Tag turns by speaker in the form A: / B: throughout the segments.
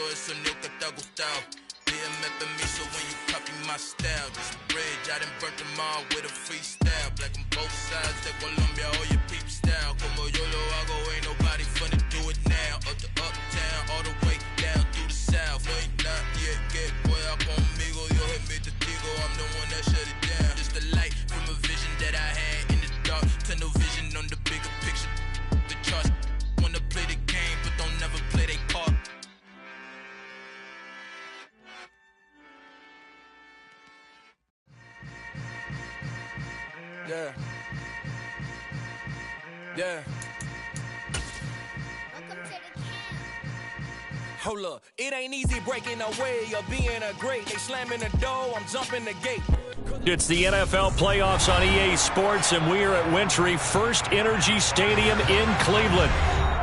A: eso nunca te ha gustado. Pídeme permiso when you copy my style. This bridge, I done burnt them all with a freestyle. Black on both sides de Colombia, oye peep style. Como yo lo hago, ain't nobody finna do it now. Up to uptown, all the way down through the south. Ain't not yet, get pueda conmigo. Dios es mi testigo, I'm the one that shut it down. Just the light from a vision that I had in the dark. Tunnel vision on the bigger picture. The charts wanna play the game, but don't never play their part. Yeah. Yeah. Hold up, it ain't easy breaking away or being a great. They slamming the door, I'm jumping the gate.
B: It's the NFL playoffs on EA Sports, and we are at Wintry First Energy Stadium in Cleveland.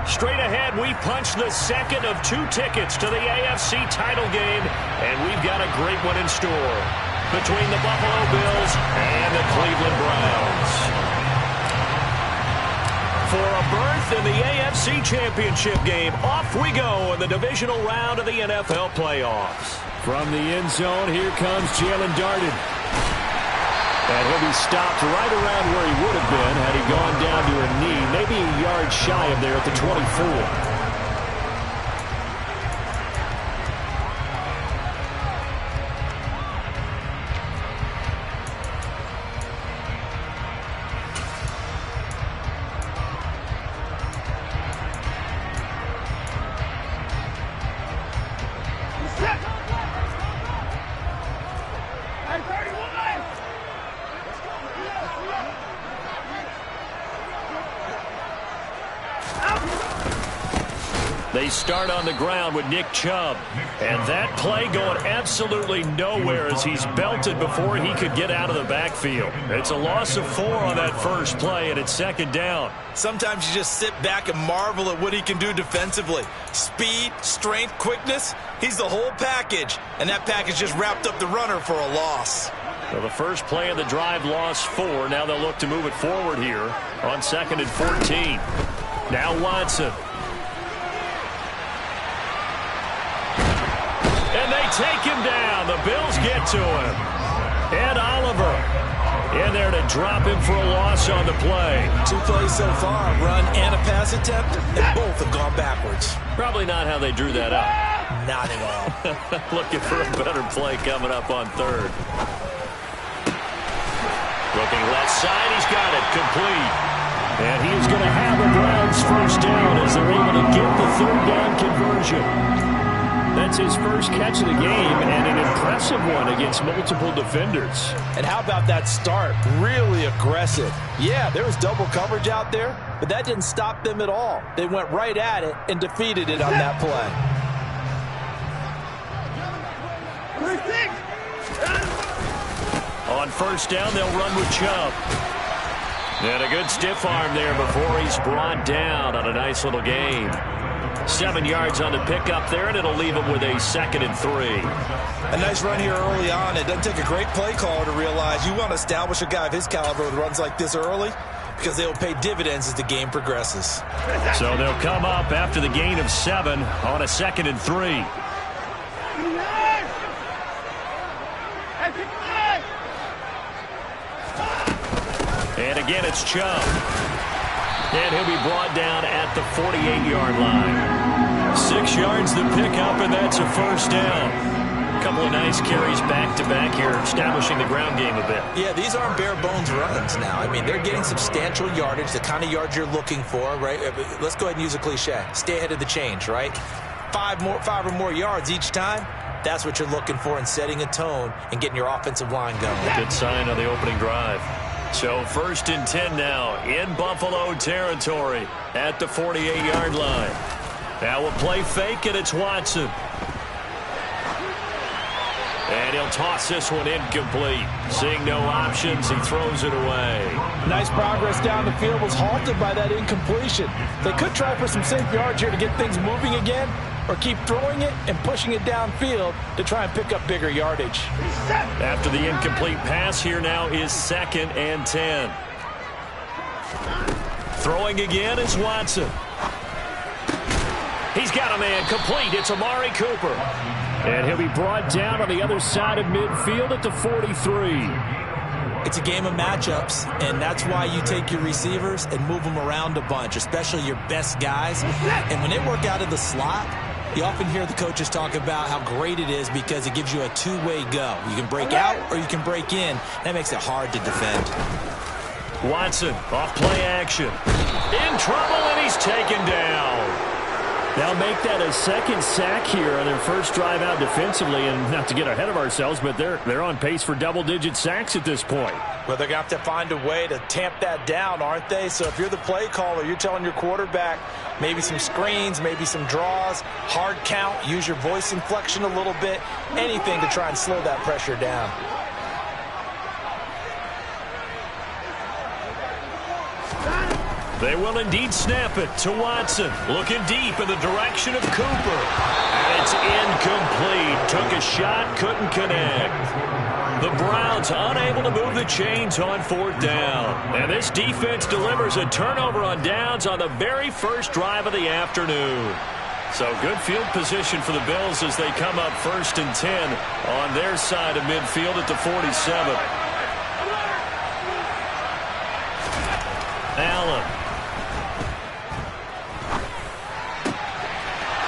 B: Straight ahead, we punch the second of 2 tickets to the AFC title game, and we've got a great one in store between the Buffalo Bills and the Cleveland Browns. For a berth in the AFC Championship game, off we go in the divisional round of the NFL playoffs. From the end zone, here comes Jalen Darden. And he'll be stopped right around where he would have been had he gone down to a knee, maybe a yard shy of there at the 24. They start on the ground with Nick Chubb. And that play going absolutely nowhere as he's belted before he could get out of the backfield. It's a loss of 4 on that first play, and it's second down.
C: Sometimes you just sit back and marvel at what he can do defensively. Speed, strength, quickness, he's the whole package. And that package just wrapped up the runner for a loss.
B: So the first play of the drive lost 4. Now they'll look to move it forward here on 2nd and 14. Now Watson. And they take him down. The Bills get to him. And Oliver in there to drop him for a loss on the play.
C: 2 plays so far, run and a pass attempt, and both have gone backwards.
B: Probably not how they drew that up.
C: Not at all.
B: Looking for a better play coming up on 3rd. Looking left side, he's got it complete. And he's going to have the Browns first down as they're able to get the 3rd down conversion. That's his first catch of the game, and an impressive one against multiple defenders.
C: And how about that start? Really aggressive. Yeah, there was double coverage out there, but that didn't stop them at all. They went right at it and defeated it on that play.
B: On first down, they'll run with Chubb. And a good stiff arm there before he's brought down on a nice little gain. 7 yards on the pickup there, and it'll leave him with a 2nd and 3.
C: A nice run here early on. It doesn't take a great play caller to realize you want to establish a guy of his caliber with runs like this early because they will pay dividends as the game progresses.
B: So they'll come up after the gain of 7 on a 2nd and 3. And again, it's Chubb. And he'll be brought down at the 48-yard line. 6 yards to pick up, and that's a first down. A couple of nice carries back-to-back here, establishing the ground game a bit.
C: Yeah, these aren't bare-bones runs now. I mean, they're getting substantial yardage, the kind of yards you're looking for, right? Let's go ahead and use a cliche. Stay ahead of the change, right? 5 or more yards each time. That's what you're looking for in setting a tone and getting your offensive line going.
B: Good sign on the opening drive. So 1st and 10 now in Buffalo territory at the 48-yard line. Now a play fake, and it's Watson. And he'll toss this one incomplete. Seeing no options, he throws it away.
C: Nice progress down the field, was halted by that incompletion. They could try for some safe yards here to get things moving again, or keep throwing it and pushing it downfield to try and pick up bigger yardage.
B: After the incomplete pass, here now is 2nd and 10. Throwing again is Watson. He's got a man complete. It's Amari Cooper. And he'll be brought down on the other side of midfield at the 43.
C: It's a game of matchups, and that's why you take your receivers and move them around a bunch, especially your best guys. And when they work out of the slot, you often hear the coaches talk about how great it is because it gives you a two-way go. You can break out or you can break in. That makes it hard to defend.
B: Watson, off play action. In trouble, and he's taken down. They'll make that a second sack here on their first drive out defensively, and not to get ahead of ourselves, but they're on pace for double-digit sacks at this point.
C: Well, they're going to have to find a way to tamp that down, aren't they? So if you're the play caller, you're telling your quarterback maybe some screens, maybe some draws, hard count, use your voice inflection a little bit, anything to try and slow that pressure down.
B: They will indeed snap it to Watson. Looking deep in the direction of Cooper. And it's incomplete. Took a shot, couldn't connect. The Browns unable to move the chains on fourth down. And this defense delivers a turnover on downs on the very first drive of the afternoon. So good field position for the Bills as they come up 1st and 10 on their side of midfield at the 47. Allen.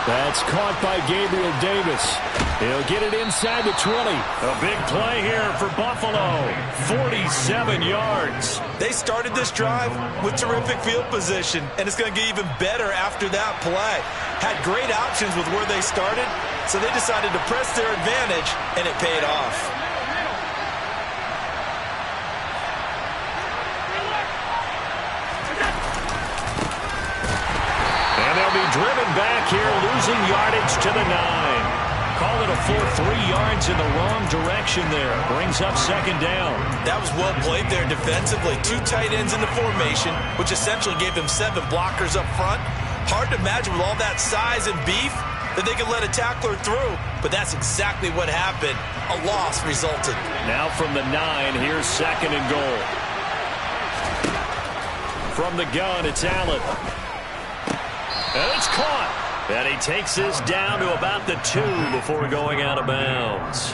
B: That's caught by Gabriel Davis. He'll get it inside the 20. A big play here for Buffalo. 47 yards.
C: They started this drive with terrific field position, and it's going to get even better after that play. Had great options with where they started, so they decided to press their advantage, and it paid off.
B: Driven back here, losing yardage to the 9. Call it a full 3 yards in the wrong direction there. Brings up 2nd down.
C: That was well played there defensively. 2 tight ends in the formation, which essentially gave them 7 blockers up front. Hard to imagine with all that size and beef that they could let a tackler through, but that's exactly what happened. A loss resulted.
B: Now from the 9, here's 2nd and goal. From the gun, it's Allen. And it's caught. And he takes this down to about the 2 before going out of bounds.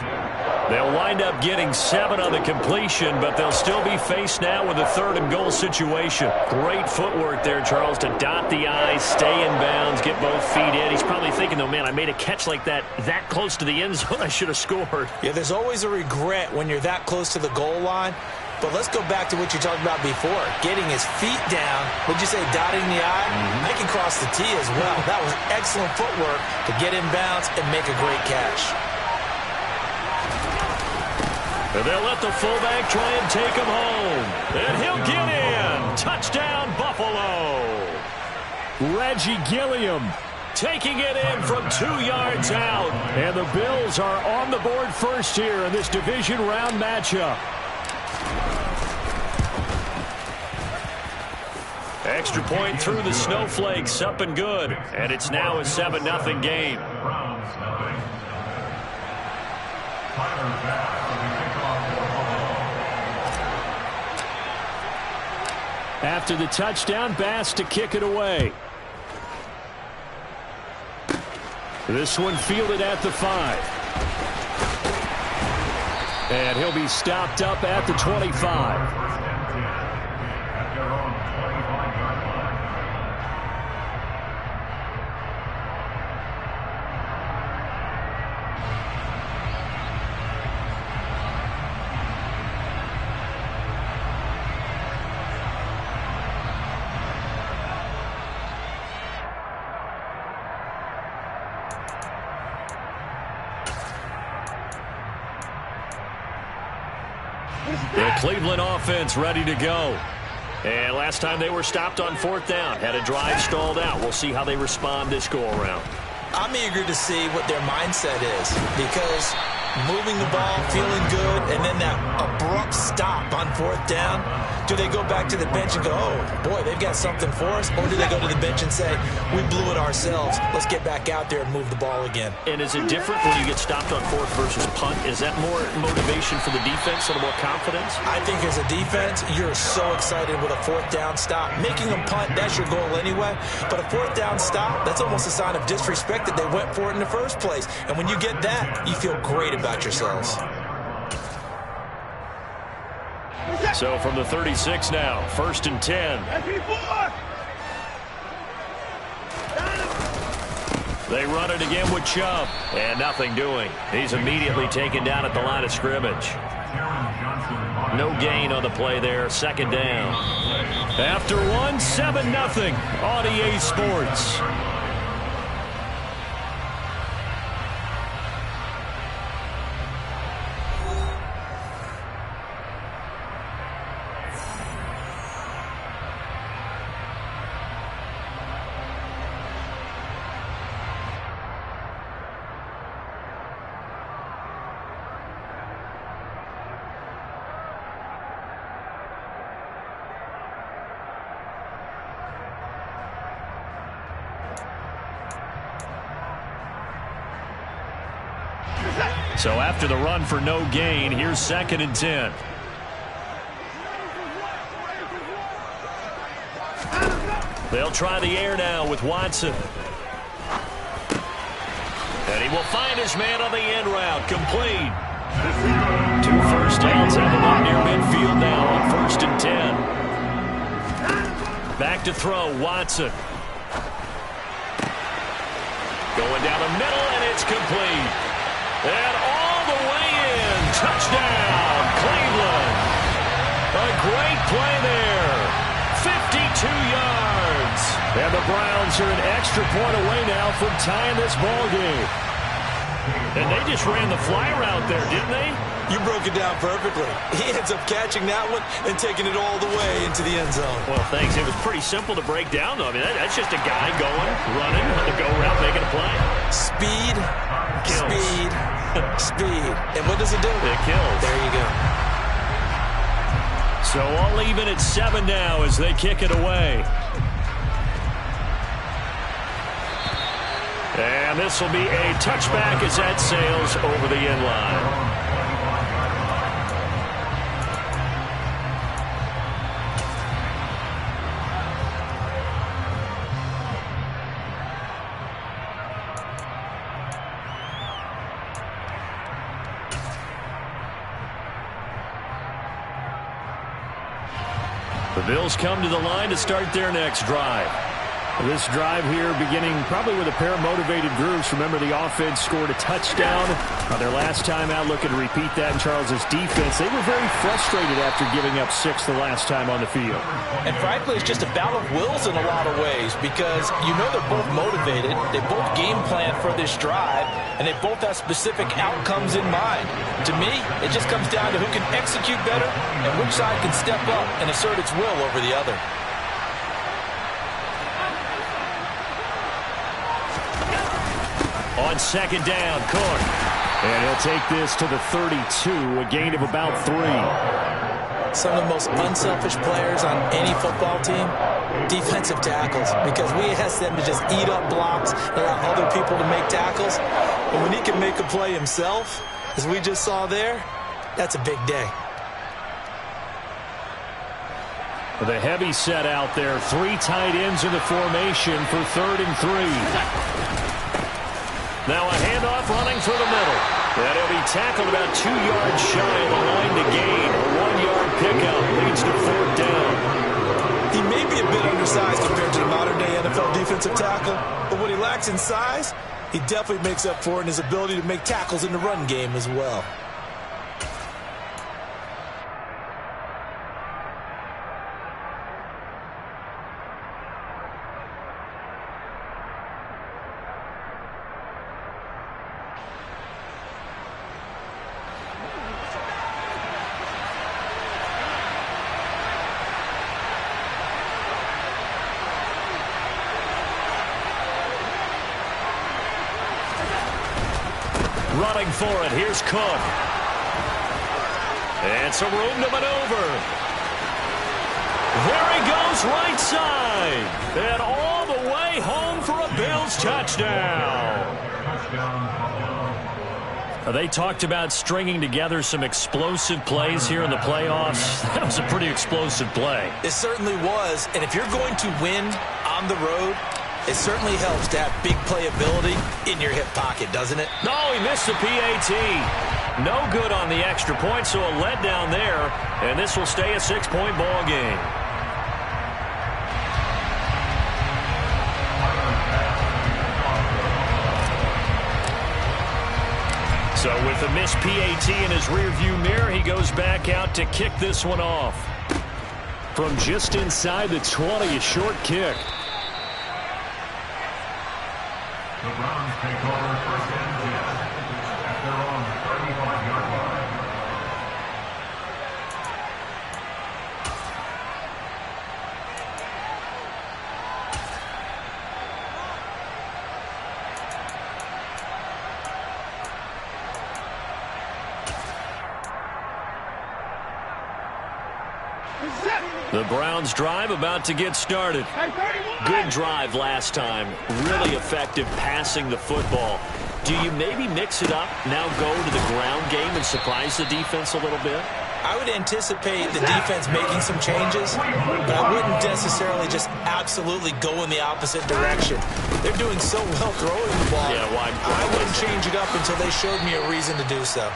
B: They'll wind up getting 7 on the completion, but they'll still be faced now with a 3rd and goal situation. Great footwork there, Charles, to dot the I's, stay in bounds, get both feet in. He's probably thinking, though, man, I made a catch like that close to the end zone. I should have scored.
C: Yeah, there's always a regret when you're that close to the goal line. But let's go back to what you talked about before. Getting his feet down. Would you say dotting the I? Making cross the T as well. That was excellent footwork to get in bounds and make a great catch.
B: And they'll let the fullback try and take him home. And he'll get in. Touchdown, Buffalo. Reggie Gilliam taking it in from 2 yards out. And the Bills are on the board first here in this division round matchup. Extra point through the snowflakes, up and good. And it's now a 7-0 game. After the touchdown, Bass to kick it away. This one fielded at the 5. And he'll be stopped up at the 25. The Cleveland offense ready to go. And last time they were stopped on 4th down, had a drive stalled out. We'll see how they respond this go-around.
C: I'm eager to see what their mindset is, because moving the ball, feeling good, and then that abrupt stop on 4th down, Do they go back to the bench and go, oh, boy, they've got something for us? Or do they go to the bench and say, we blew it ourselves. Let's get back out there and move the ball again.
B: And is it different when you get stopped on fourth versus punt? Is that more motivation for the defense, a little more confidence?
C: I think as a defense, you're so excited with a fourth down stop. Making them punt, that's your goal anyway. But a fourth down stop, that's almost a sign of disrespect that they went for it in the first place. And when you get that, you feel great about yourselves.
B: So from the 36 now, 1st and 10. They run it again with Chubb, and nothing doing. He's immediately taken down at the line of scrimmage. No gain on the play there, 2nd down. After one, 7-0 on EA Sports. So after the run for no gain, here's 2nd and 10. They'll try the air now with Watson. And he will find his man on the end route, complete. 2 first downs have him up near midfield now on 1st and 10. Back to throw, Watson. Going down the middle, and it's complete. And all the way in. Touchdown, Cleveland. A great play there. 52 yards. And the Browns are an extra point away now from tying this ball game. And they just ran the fly route there, didn't they?
C: You broke it down perfectly. He ends up catching that one and taking it all the way into the end zone.
B: Well, thanks. It was pretty simple to break down, though. I mean, that's just a guy going, running on the go route, making a play.
C: Speed,
B: Kills.
C: speed, speed. And what does it do?
B: It kills.
C: There you go.
B: So all even at 7 now as they kick it away. And this will be a touchback as that sails over the end line. The Bills come to the line to start their next drive. This drive here beginning probably with a pair of motivated groups. Remember, the offense scored a touchdown their last time out, looking to repeat that in Charles's defense. They were very frustrated after giving up 6 the last time on the field.
C: And frankly, it's just a battle of wills in a lot of ways because you know they're both motivated. They both game plan for this drive, and they both have specific outcomes in mind. To me, it just comes down to who can execute better and which side can step up and assert its will over the other.
B: On 2nd down, Cook. And he'll take this to the 32, a gain of about 3.
C: Some of the most unselfish players on any football team, defensive tackles, because we ask them to just eat up blocks, allow other people to make tackles. But when he can make a play himself, as we just saw there, that's a big day.
B: The heavy set out there. 3 tight ends in the formation for 3rd and 3. Now a handoff running for the middle. And he'll be tackled about 2 yards shy of the line to gain. A 1-yard pickup leads to 4th down.
C: He may be a bit undersized compared to the modern-day NFL defensive tackle, but what he lacks in size, he definitely makes up for in his ability to make tackles in the run game as well.
B: Running for it, here's Cook. And some room to maneuver. There he goes right side. And all the way home for a Bills touchdown. They talked about stringing together some explosive plays here in the playoffs. That was a pretty explosive play.
C: It certainly was. And if you're going to win on the road, it certainly helps to have big playability in your hip pocket, doesn't it?
B: No, he missed the PAT. No good on the extra point, so a letdown there. And this will stay a 6-point ball game. So with the missed PAT in his rearview mirror, he goes back out to kick this one off. From just inside the 20, a short kick.
D: The Browns take over first and 10 at their own 35-yard line.
B: The Browns drive about to get started. Good drive last time. Really effective passing the football. Do you maybe mix it up, now go to the ground game and surprise the defense a little bit?
C: I would anticipate the defense making some changes, but I wouldn't necessarily just absolutely go in the opposite direction. They're doing so well throwing the ball.
B: Yeah, why?
C: I wouldn't change it up until they showed me a reason to do so.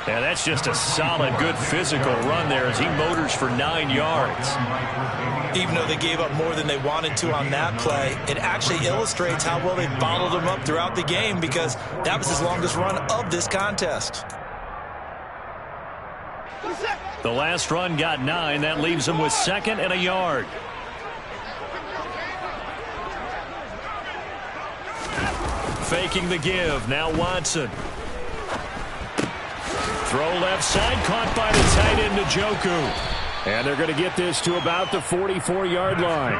B: Yeah, that's just a solid, good physical run there as he motors for 9 yards.
C: Even though they gave up more than they wanted to on that play, it actually illustrates how well they bottled them up throughout the game because that was his longest run of this contest.
B: The last run got 9. That leaves him with 2nd and a yard. Faking the give. Now Watson. Throw left side, caught by the tight end Njoku. And they're going to get this to about the 44-yard line.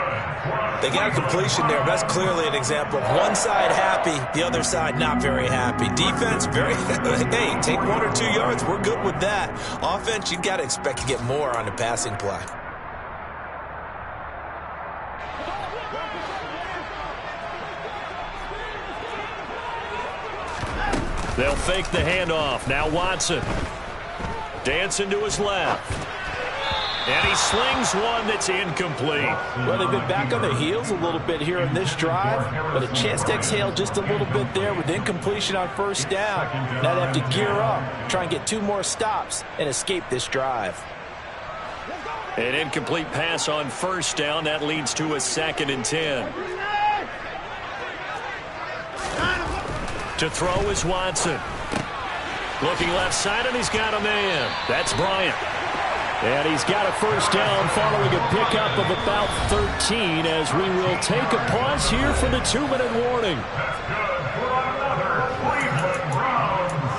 C: They got a completion there. That's clearly an example of one side happy, the other side not very happy. Defense, very, hey, take 1 or 2 yards. We're good with that. Offense, you got to expect to get more on the passing play.
B: They'll fake the handoff. Now Watson. Dancing to his left. And he slings one that's incomplete.
E: Well, they've been back on their heels a little bit here in this drive, but a chance to exhale just a little bit there with incompletion on first down. Now they have to gear up, try and get 2 more stops, and escape this drive.
B: An incomplete pass on first down. That leads to a 2nd and 10. To throw is Watson. Looking left side, and he's got a man. That's Bryant. And he's got a first down following a pickup of about 13 as we will take a pause here for the 2-minute warning.
D: That's good for another Cleveland Browns.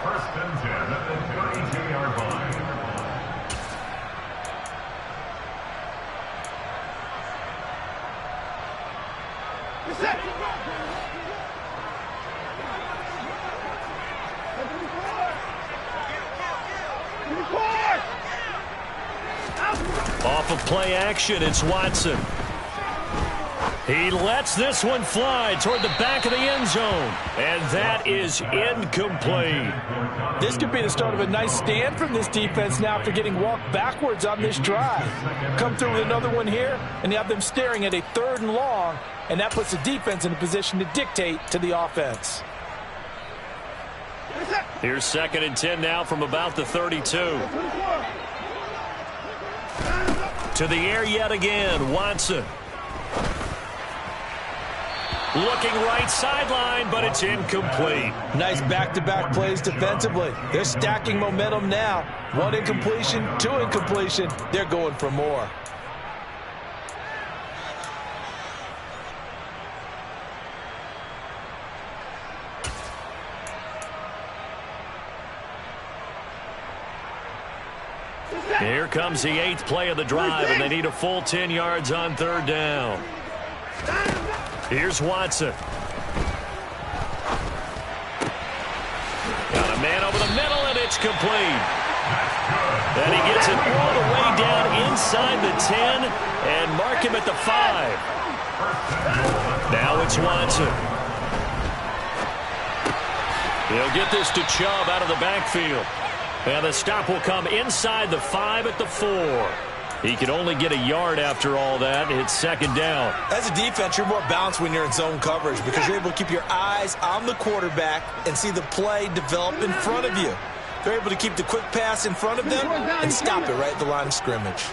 D: First and 10 at the 32-yard line.
B: Off of play action, it's Watson. He lets this one fly toward the back of the end zone. And that is incomplete.
E: This could be the start of a nice stand from this defense now after getting walked backwards on this drive. Come through with another one here, and you have them staring at a 3rd and long, and that puts the defense in a position to dictate to the offense.
B: Here's 2nd and 10 now from about the 32. To the air yet again, Watson. Looking right sideline, but it's incomplete.
E: Nice back-to-back plays defensively. They're stacking momentum now. 1 incompletion, 2 incompletion. They're going for more.
B: Here comes the 8th play of the drive, and they need a full 10 yards on 3rd down. Here's Watson. Got a man over the middle, and it's complete. And he gets it all the way inside the 10 and mark him at the 5. Now it's Watson. He'll get this to Chubb out of the backfield. And the stop will come inside the 5 at the 4. He can only get a yard after all that. It's second down.
C: As a defense, you're more balanced when you're in zone coverage because you're able to keep your eyes on the quarterback and see the play develop in front of you. They're able to keep the quick pass in front of them and stop it right at the line of scrimmage.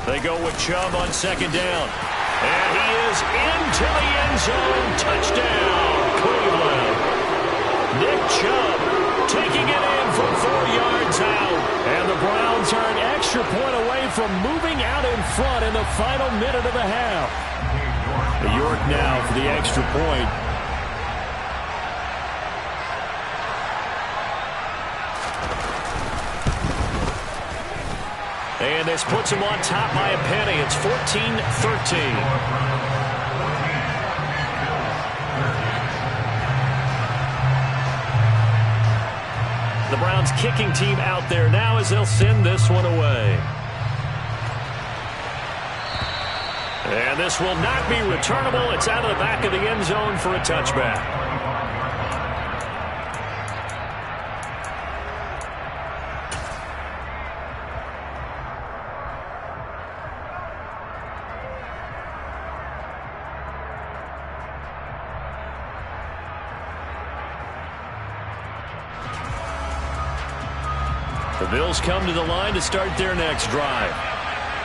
B: They go with Chubb on second down. And he is into the end zone. Touchdown, Cleveland. Nick Chubb taking it in from 4 yards out. And the Browns are an extra point away from moving out in front in the final minute of the half. York now for the extra point. And this puts him on top by a penny. It's 14-13. The Browns kicking team out there now as they'll send this one away. And this will not be returnable. It's out of the back of the end zone for a touchback. The Bills come to the line to start their next drive.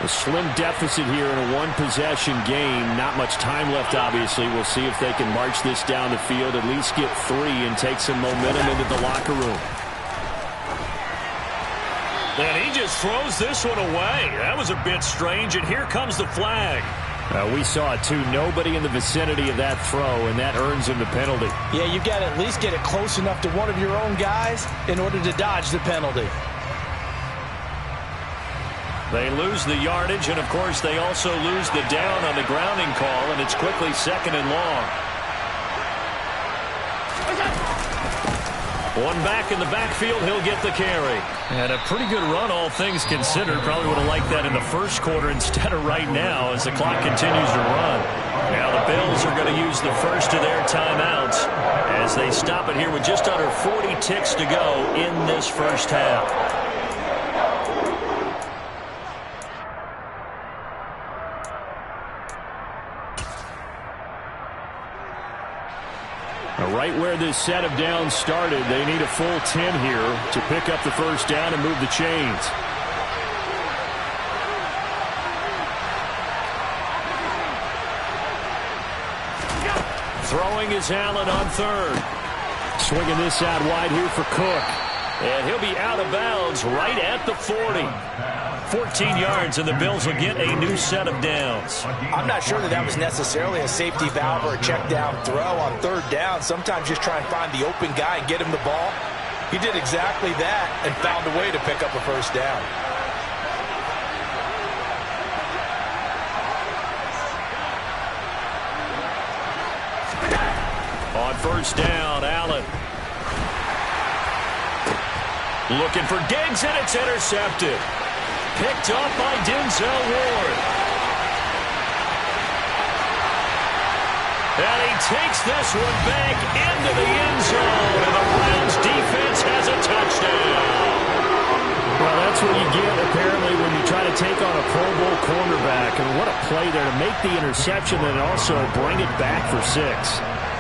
B: A slim deficit here in a one-possession game. Not much time left, obviously. We'll see if they can march this down the field, at least get 3, and take some momentum into the locker room. And he just throws this one away. That was a bit strange, and here comes the flag. We saw it, too. Nobody in the vicinity of that throw, and that earns him the penalty.
E: Yeah, you've got to at least get it close enough to one of your own guys in order to dodge the penalty.
B: They lose the yardage, and, of course, they also lose the down on the grounding call, and it's quickly second and long. One back in the backfield, he'll get the carry. And a pretty good run, all things considered. Probably would have liked that in the first quarter instead of right now as the clock continues to run. Now the Bills are going to use the first of their timeouts as they stop it here with just under 40 ticks to go in this first half. Right where this set of downs started, they need a full 10 here to pick up the first down and move the chains. Throwing is Allen on third. Swinging this out wide here for Cook. And he'll be out of bounds right at the 40. 14 yards, and the Bills will get a new set of downs.
E: I'm not sure that was necessarily a safety valve or a check down throw on third down. Sometimes just try and find the open guy and get him the ball. He did exactly that and found a way to pick up a first down.
B: On first down, Allen. Looking for Diggs, and it's intercepted. Picked up by Denzel Ward. And he takes this one back into the end zone, and the Browns defense has a touchdown. Well, that's what you get, apparently, when you try to take on a Pro Bowl cornerback. And what a play there to make the interception and also bring it back for 6.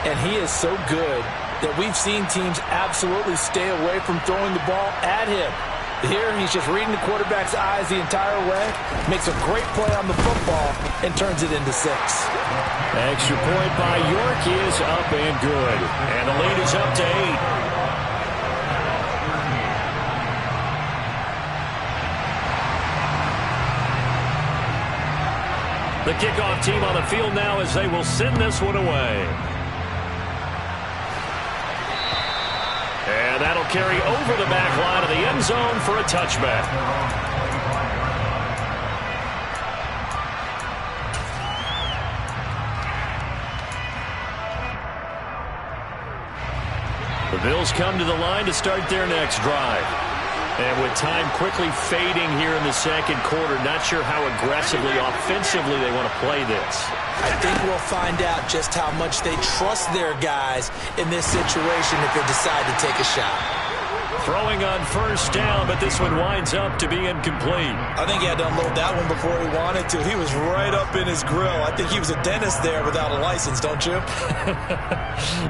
E: And he is so good that we've seen teams absolutely stay away from throwing the ball at him. Here, he's just reading the quarterback's eyes the entire way, makes a great play on the football, and turns it into 6.
B: Extra point by York is up and good. And the lead is up to 8. The kickoff team on the field now as they will send this one away. And that'll carry over the back line of the end zone for a touchback. The Bills come to the line to start their next drive. And with time quickly fading here in the second quarter, not sure how aggressively, offensively they want to play this.
C: I think we'll find out just how much they trust their guys in this situation if they decide to take a shot.
B: Throwing on first down, but this one winds up to be incomplete.
C: I think he had to unload that one before he wanted to. He was right up in his grill. I think he was a dentist there without a license, don't you?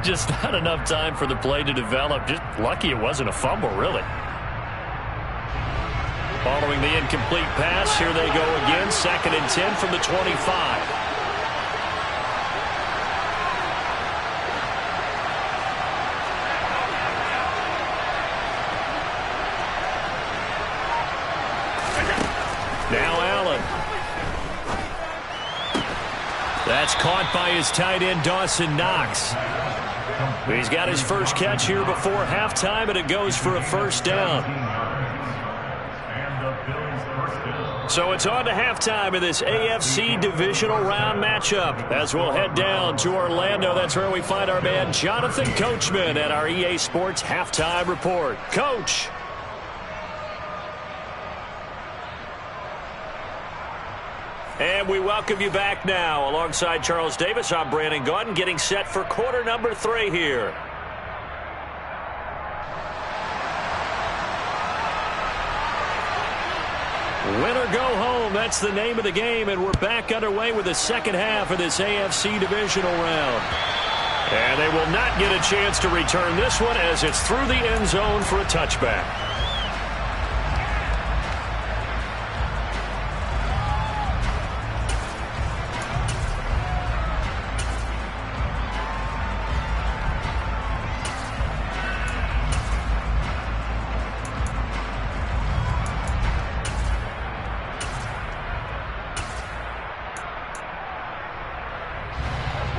B: Just not enough time for the play to develop. Just lucky it wasn't a fumble, really. Following the incomplete pass, here they go again. 2nd and 10 from the 25. Now Allen. That's caught by his tight end, Dawson Knox. He's got his first catch here before halftime, and it goes for a first down. So it's on to halftime in this AFC divisional round matchup. As we'll head down to Orlando, that's where we find our man Jonathan Coachman at our EA Sports Halftime Report. Coach. And we welcome you back now. Alongside Charles Davis, I'm Brandon Gaudin, getting set for quarter number 3 here. Win or go home, that's the name of the game, and we're back underway with the second half of this AFC divisional round. And they will not get a chance to return this one as it's through the end zone for a touchback.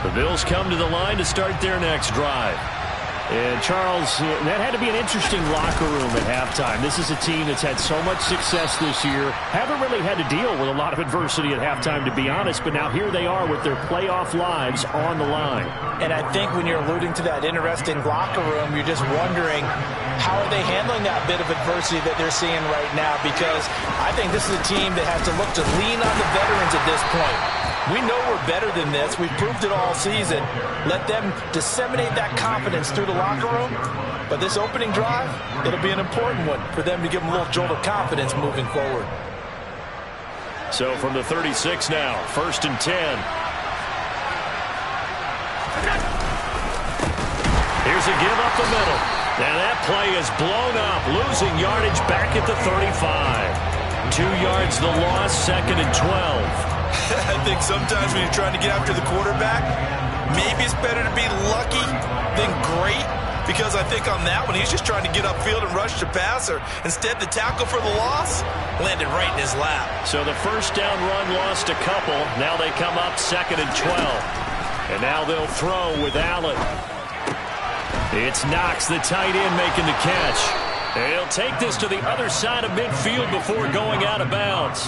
B: The Bills come to the line to start their next drive. And, Charles, that had to be an interesting locker room at halftime. This is a team that's had so much success this year. Haven't really had to deal with a lot of adversity at halftime, to be honest. But now here they are with their playoff lives on the line.
E: And I think when you're alluding to that interesting locker room, you're just wondering how are they handling that bit of adversity that they're seeing right now? Because I think this is a team that has to look to lean on the veterans at this point. We know we're better than this. We've proved it all season. Let them disseminate that confidence through the locker room. But this opening drive, it'll be an important one for them to give them a little jolt of confidence moving forward.
B: So from the 36 now, 1st and 10. Here's a give up the middle. Now that play is blown up, losing yardage back at the 35. 2 yards the loss, 2nd and 12.
C: I think sometimes when you're trying to get after the quarterback, maybe it's better to be lucky than great, because I think on that one, he's just trying to get upfield and rush the passer. Instead, the tackle for the loss landed right in his lap.
B: So the first down run lost a couple. Now they come up 2nd and 12. And now they'll throw with Allen. It's Knox, the tight end, making the catch. And he'll take this to the other side of midfield before going out of bounds.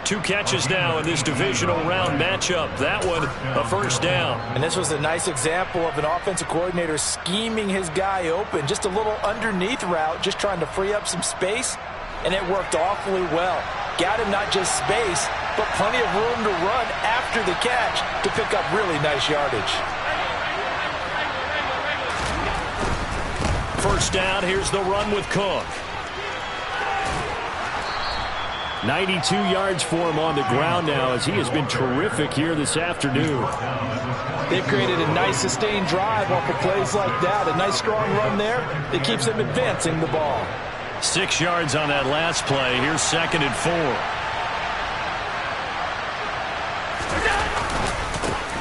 B: 2 catches now in this divisional round matchup. That one, a first down.
E: And this was a nice example of an offensive coordinator scheming his guy open. Just a little underneath route, just trying to free up some space, and it worked awfully well. Got him not just space, but plenty of room to run after the catch to pick up really nice yardage.
B: First down, here's the run with Cook. 92 yards for him on the ground now, as he has been terrific here this afternoon.
E: They've created a nice sustained drive off of plays like that. A nice strong run there that keeps them advancing the ball.
B: 6 yards on that last play. Here's 2nd and 4.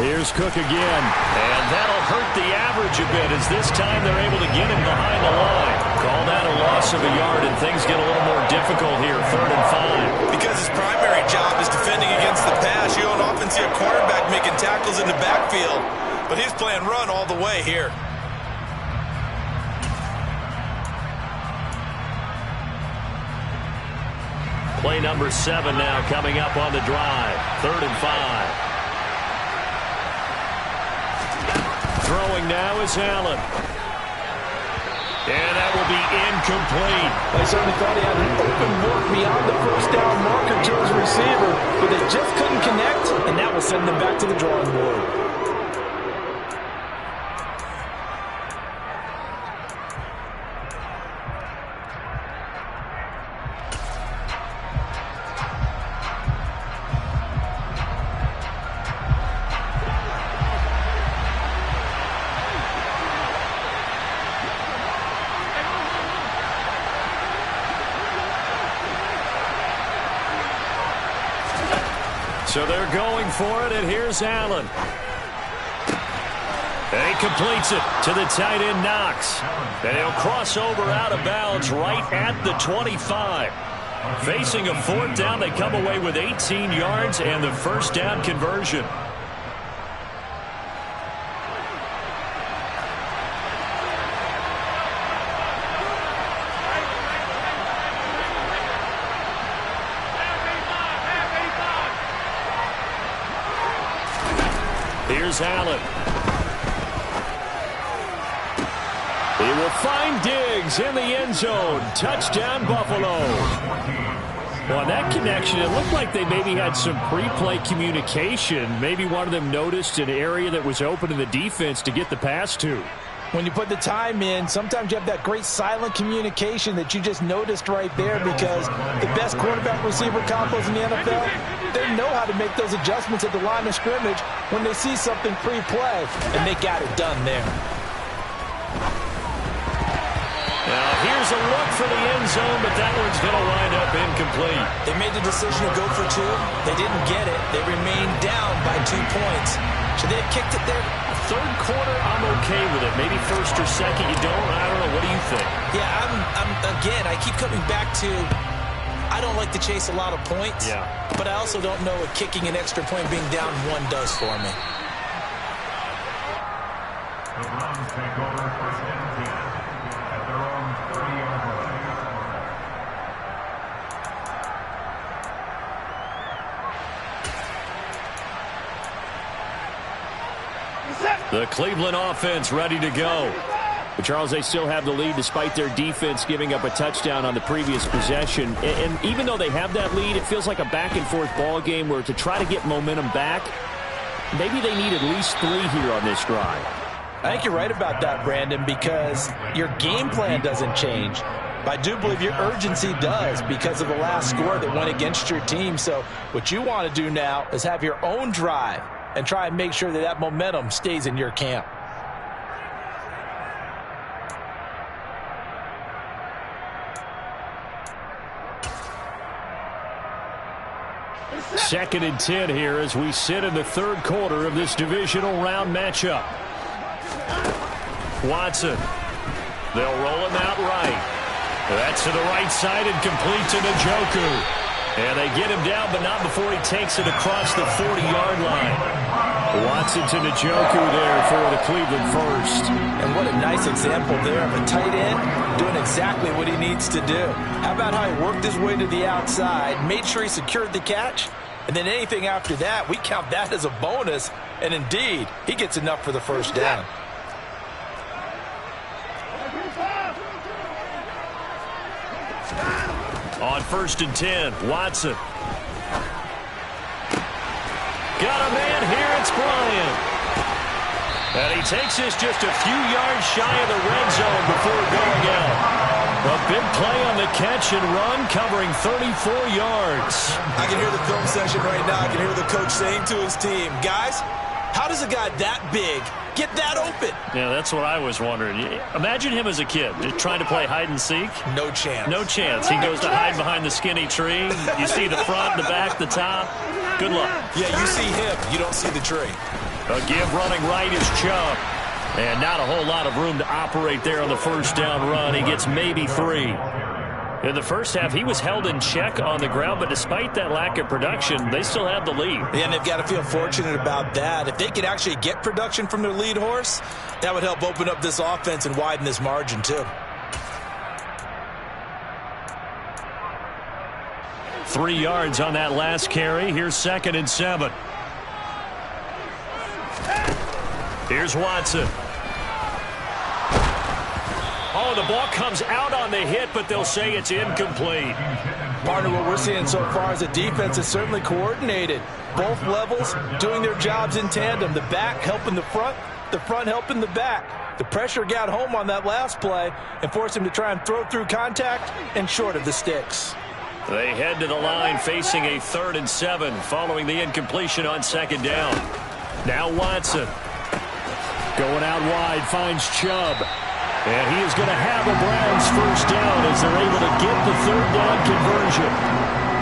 B: Here's Cook again. And that'll hurt the average a bit, as this time they're able to get him behind the line. Call that a loss of a yard, and things get a little more difficult here, 3rd and 5.
C: Because his primary job is defending against the pass. You don't often see a quarterback making tackles in the backfield, but he's playing run all the way here.
B: Play number 7 now coming up on the drive. 3rd and 5. Throwing now is Allen. And that will be incomplete.
E: They certainly thought he had an open look beyond the first down marker to his receiver, but they just couldn't connect, and that will send them back to the drawing board.
B: So they're going for it, and here's Allen. And he completes it to the tight end, Knox. And he'll cross over out of bounds right at the 25. Facing a fourth down, they come away with 18 yards and the first down conversion. Here's Allen. He will find Diggs in the end zone. Touchdown, Buffalo. Well, on that connection, it looked like they maybe had some pre-play communication. Maybe one of them noticed an area that was open in the defense to get the pass to.
E: When you put the time in, sometimes you have that great silent communication that you just noticed right there, because the best quarterback-receiver combos in the NFL, they know how to make those adjustments at the line of scrimmage when they see something pre-play, and they got it done there.
B: Now, here's a look for the end zone, but that one's going to wind up incomplete.
C: They made the decision to go for two. They didn't get it. They remained down by 2 points. Should they have kicked it there?
B: Third quarter, I'm okay with it. Maybe first or second, you don't. I don't know. What do you think?
C: Yeah, again, I keep coming back to, I don't like to chase a lot of points.
B: Yeah.
C: But I also don't know what kicking an extra point being down one does for me.
D: The Browns take over first and 10 at their own 30-yard line.
B: The Cleveland offense ready to go. But Charles, they still have the lead despite their defense giving up a touchdown on the previous possession. And even though they have that lead, it feels like a back-and-forth ball game where to try to get momentum back, maybe they need at least 3 here on this drive.
E: I think you're right about that, Brandon, because your game plan doesn't change. But I do believe your urgency does because of the last score that went against your team. So what you want to do now is have your own drive and try and make sure that that momentum stays in your camp.
B: Second and 10 here as we sit in the third quarter of this divisional round matchup. Watson. They'll roll him out right. That's to the right side and complete to Njoku. And they get him down, but not before he takes it across the 40-yard line. Watson to Njoku there for the Cleveland first.
E: And what a nice example there of a tight end doing exactly what he needs to do. How about how he worked his way to the outside, made sure he secured the catch, and then anything after that, we count that as a bonus. And indeed, he gets enough for the first down.
B: On first and 10, Watson. Got a man here, it's Bryant. And he takes this just a few yards shy of the red zone before going out. A big play on the catch and run, covering 34 yards.
C: I can hear the film session right now. I can hear the coach saying to his team, guys, how does a guy that big get that open?
B: Yeah, that's what I was wondering. Imagine him as a kid, just trying to play hide and seek.
C: No chance.
B: No chance. He goes to hide behind the skinny tree. You see the front, the back, the top. Good luck.
C: Yeah, you see him. You don't see the tree.
B: A give running right is Chubb. And not a whole lot of room to operate there on the first down run. He gets maybe 3. In the first half, he was held in check on the ground, but despite that lack of production, they still have the lead.
C: Yeah, and they've got to feel fortunate about that. If they could actually get production from their lead horse, that would help open up this offense and widen this margin too.
B: 3 yards on that last carry. Here's second and 7. Here's Watson. Oh, the ball comes out on the hit, but they'll say it's incomplete.
E: Partner, what we're seeing so far is the defense is certainly coordinated. Both levels doing their jobs in tandem. The back helping the front helping the back. The pressure got home on that last play and forced him to try and throw through contact and short of the sticks.
B: They head to the line facing a 3rd and 7 following the incompletion on 2nd down. Now Watson. Going out wide, finds Chubb. And he is going to have a Browns first down as they're able to get the 3rd down conversion.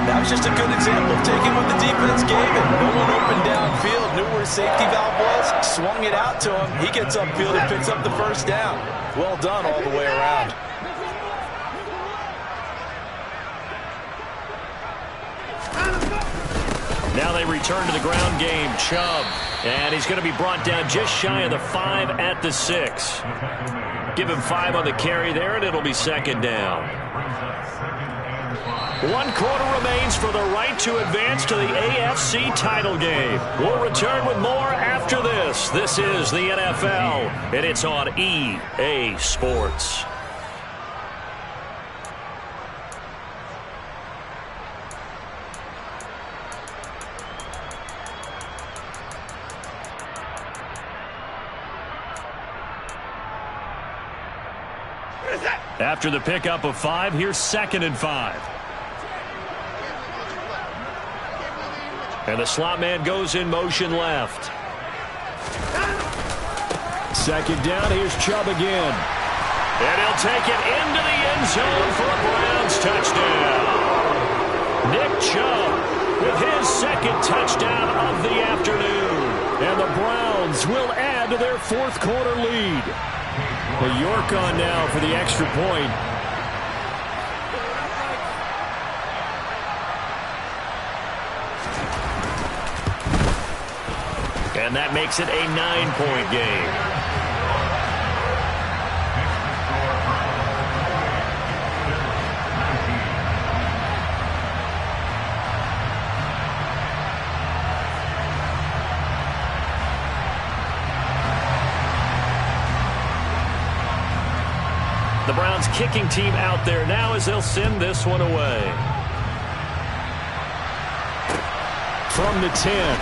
E: That was just a good example of taking what the defense gave him. No one open downfield, knew where his safety valve was, swung it out to him. He gets upfield and picks up the first down. Well done all the way around.
B: Now they return to the ground game. Chubb. And he's going to be brought down just shy of the 5 at the 6. Give him 5 on the carry there, and it'll be 2nd down. 1 quarter remains for the right to advance to the AFC title game. We'll return with more after this. This is the NFL, and it's on EA Sports. After the pickup of 5, here's 2nd and 5. And the slot man goes in motion left. 2nd down, here's Chubb again. And he'll take it into the end zone for a Browns touchdown. Nick Chubb with his 2nd touchdown of the afternoon. And the Browns will add to their 4th quarter lead. Well, York on now for the extra point. And that makes it a 9-point game. The Browns kicking team out there now as they'll send this one away. From the 10.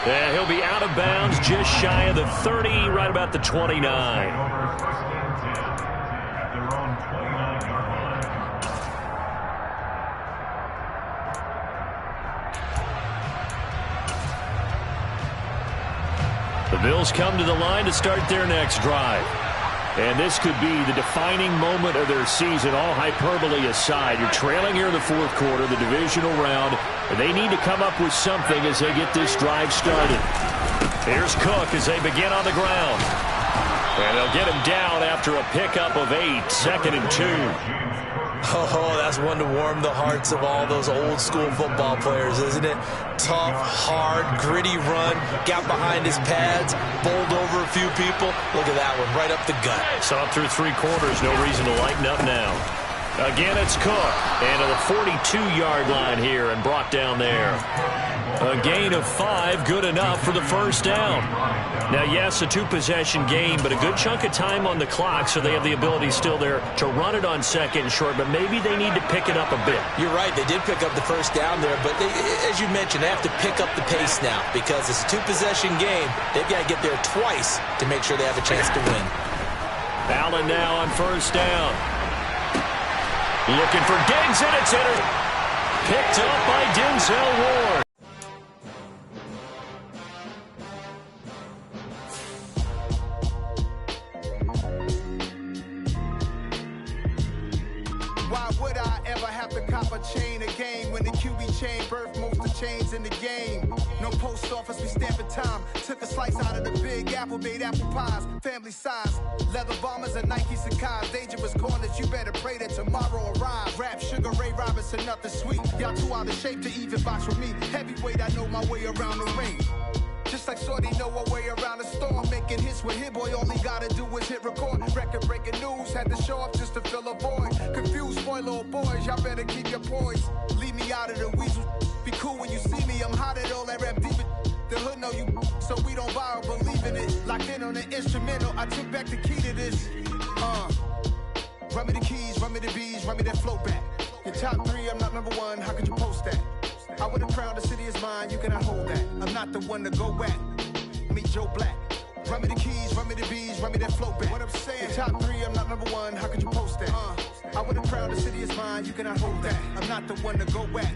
B: Yeah, he'll be out of bounds just shy of the 30, right about the 29. The Bills come to the line to start their next drive. And this could be the defining moment of their season, all hyperbole aside. You're trailing here in the 4th quarter, the divisional round, and they need to come up with something as they get this drive started. Here's Cook as they begin on the ground. And they'll get him down after a pickup of 8, 2nd and 2.
C: Oh, that's one to warm the hearts of all those old school football players, isn't it? Tough, hard, gritty run, got behind his pads, bowled over a few people. Look at that one, right up the gut.
B: Saw it through 3 quarters, no reason to lighten up now. Again, it's Cook, and to the 42-yard line here and brought down there. A gain of 5, good enough for the first down. Now, yes, a 2-possession game, but a good chunk of time on the clock, so they have the ability still there to run it on 2nd and short, but maybe they need to pick it up a bit.
C: You're right, they did pick up the first down there, but they, as you mentioned, they have to pick up the pace now because it's a 2-possession game. They've got to get there twice to make sure they have a chance to win.
B: Allen now on first down. Looking for Diggs, and it's picked up by Denzel Ward.
F: Why would I ever have to cop a chain again when the QB chain birthed most of the chains in the game? No post office, we stamping time. Took a slice out of the big apple, made apple pies, family size. Leather bombers and Nike Sacai's. Dangerous corners, you better pray that tomorrow arrives. Rap, Sugar Ray Robinson, nothing sweet. Y'all too out of shape to even box with me. Heavyweight, I know my way around the ring. Just like Shorty know her way around the storm. Making hits with Hit Boy, all he gotta do is hit record. Record breaking news, had to show up just to fill a void. Confused, spoiled little boys, y'all better keep your poise. Leave me out of the weasel. Be cool when you see me, I'm hot at all that rap deep. The hood know you, so we don't borrow, believe in it. Locked in on the instrumental, I took back the key to this. Run me the keys, run me the bees, run me that flow back. Your top 3, I'm not number 1, how could you post that? I would have crowned the city is mine, you cannot hold that. I'm not the one to go at. Meet Joe Black. Run me the keys, run me the bees, run me that flow back. What I'm saying, your top 3, I'm not number 1, how could you post that? I would have crowned the city is mine, you cannot hold that. I'm not the one to go at.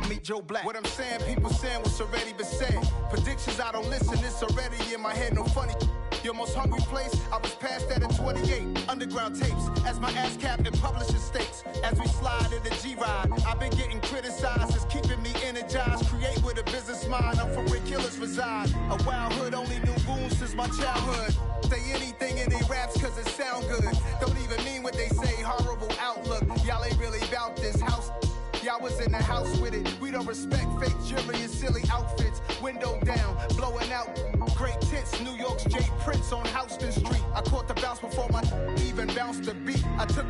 F: Meet Joe Black. What I'm saying, people saying what's already been said. Predictions, I don't listen, it's already in my head, no funny. Your most hungry place, I was past that at 28. Underground tapes, as my ass capped in publishing states. As we slide in the G-Ride, I've been getting criticized, it's keeping me energized. Create with a business mind, I'm from where killers reside. A wild hood, only knew goons since my childhood. Say anything in they raps cause it sound good. Don't even mean what they say, horrible outlook. Y'all ain't really about this house. Y'all was in the house with it. We don't respect fake jewelry and silly outfits. Window down, blowing out great tits. New York's J. Prince on Houston Street. I caught the bounce before my even bounced the beat. I took